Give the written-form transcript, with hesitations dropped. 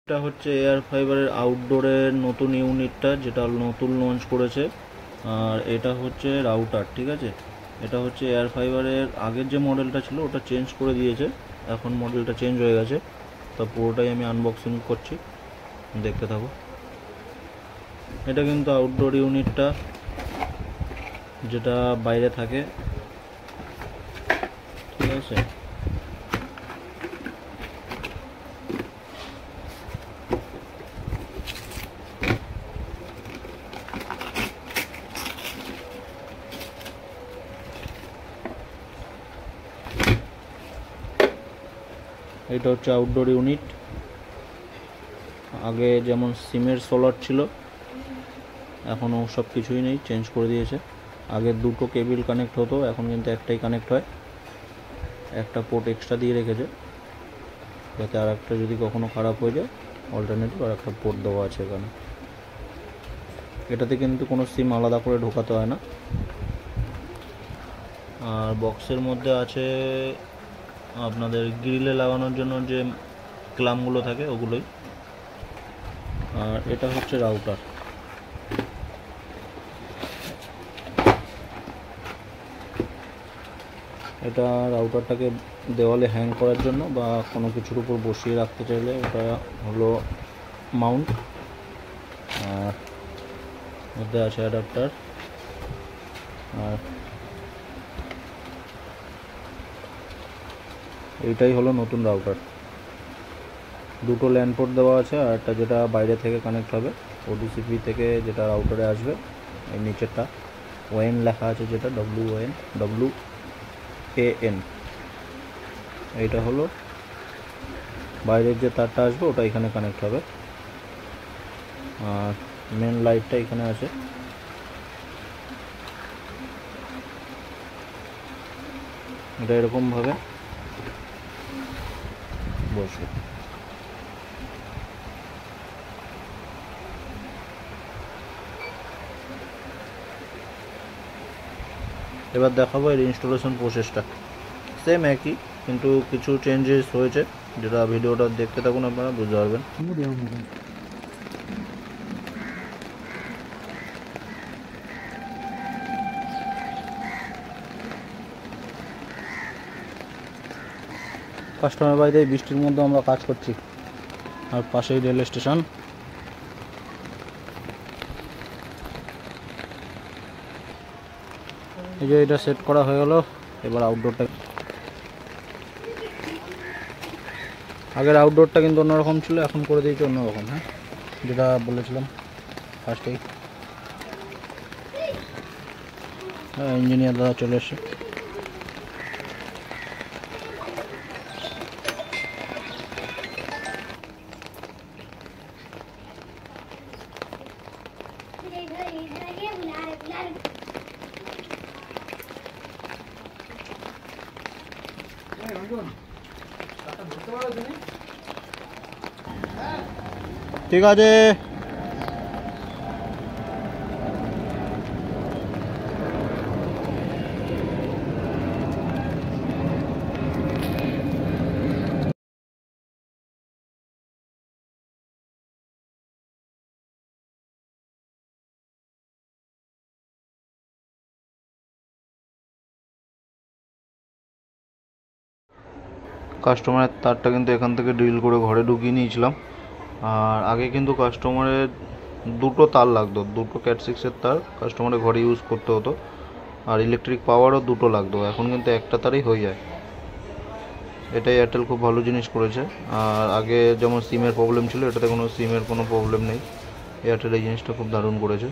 এটা হচ্ছে এয়ার ফাইবারের আউটডোরের নতুন ইউনিটটা, যেটা নতুন লঞ্চ করেছে। আর এটা হচ্ছে রাউটার, ঠিক আছে। এটা হচ্ছে এয়ার ফাইবারের আগের যে মডেলটা ছিল ওটা চেঞ্জ করে দিয়েছে, এখন মডেলটা চেঞ্জ হয়ে গেছে। তা পুরোটাই আমি আনবক্সিং করছি, দেখতে থাকো। এটা কিন্তু আউটডোর ইউনিটটা, যেটা বাইরে থাকে, ঠিক আছে। এটা হচ্ছে আউটডোর ইউনিট। আগে যেমন সিমের সোলার ছিল, এখন সব কিছুই নেই, চেঞ্জ করে দিয়েছে। আগে দুটো কেবিল কানেক্ট হতো, এখন কিন্তু একটাই কানেক্ট হয়। একটা পোর্ট এক্সট্রা দিয়ে রেখেছে, যাতে আর একটা যদি কখনো খারাপ হয়ে যায় অল্টারনেটিভ আর একটা পোর্ট দেওয়া আছে এখানে। এটাতে কিন্তু কোনো সিম আলাদা করে ঢোকাতে হয় না। আর বক্সের মধ্যে আছে আপনাদের গ্রিলে লাগানোর জন্য যে ক্লামগুলো থাকে ওগুলোই। আর এটা হচ্ছে রাউটার। এটা রাউটারটাকে দেওয়ালে হ্যাং করার জন্য বা কোনো কিছুর উপর বসিয়ে রাখতে চাইলে এটা হলো মাউন্ট। আর মধ্যে আছে অ্যাডাপ্টার। আর এইটাই হলো নতুন রাউটার। দুটো ল্যান্ড পোর্ট দেওয়া আছে, আর একটা যেটা বাইরে থেকে কানেক্ট হবে ওডিসিপি থেকে, যেটা রাউটারে আসবে। এই নিচেরটা ওএন লেখা আছে, যেটা WAN। এইটা হলো বাইরের যে তারটা আসবে, ওটা এখানে কানেক্ট হবে। আর মেন লাইটটা এখানে আছে। এটা এরকমভাবে বসবে। এবার দেখাবো এর ইনস্টলেশন প্রসেসটা। সেম একই, কিন্তু কিছু চেঞ্জেস হয়েছে, যেটা ভিডিওটা দেখতে থাকুন আপনারা বুঝতে পারবেন। কাস্টমার বাড়িতে বৃষ্টির মধ্যে আমরা কাজ করছি, আর পাশেই রেল স্টেশন। এই যে এটা সেট করা হয়ে গেল। এবার আউটডোরটা, আগের আউটডোরটা কিন্তু অন্যরকম ছিল, এখন করে দিয়েছে অন্যরকম। হ্যাঁ, যেটা বলেছিলাম ফার্স্টেই। হ্যাঁ, ইঞ্জিনিয়ার দাদা চলে এসছে। ঠিক আছে। কাস্টমারের তারটা কিন্তু এখান থেকে ড্রিল করে ঘরে ঢুকিয়ে নিয়েছিলাম। আর আগে কিন্তু কাস্টমারের দুটো তার লাগতো, দুটো ক্যাট6-এর তার কাস্টমারের ঘরে ইউজ করতে হতো। আর ইলেকট্রিক পাওয়ারও দুটো লাগতো, এখন কিন্তু একটা তারেই হয়ে যায়। এটাই এয়ারটেল খুব ভালো জিনিস করেছে। আর আগে যেমন সিমের প্রবলেম ছিল, এটাতে কোনো সিমের কোনো প্রবলেম নেই। এয়ারটেল এই জিনিসটা খুব দারুণ করেছে।